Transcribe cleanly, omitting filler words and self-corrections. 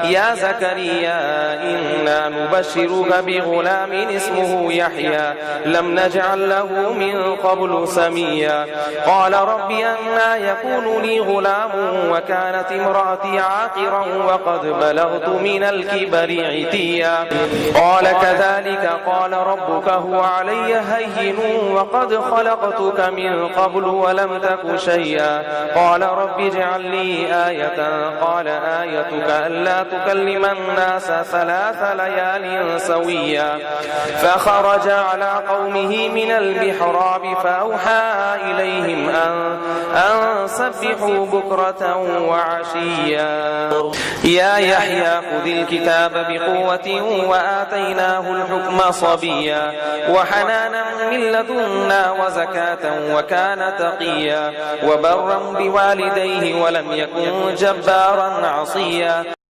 يا زكريا إنا نبشرك بغلام اسمه يحيى لم نجعل له من قبل سميا قال رب أنى يكون لي غلام وكانت امرأتي عاقرا وقد بلغت من الكبر عتيا قال كذلك قال ربك هو علي هين وقد خلقتك من قبل ولم تك شيئا قال رب اجعل لي آية قال آيتك ألا تكلم الناس 3 ليال سويا فخرج على قومه من المحراب فأوحى إليهم أن سبحوا بكرة وعشيا يا يحيى خذ الكتاب بقوة وآتيناه الحكم صبيا وحنانا من لدنا وزكاة وكان تقيا وبرا بوالديه ولم يكن جبارا عصيا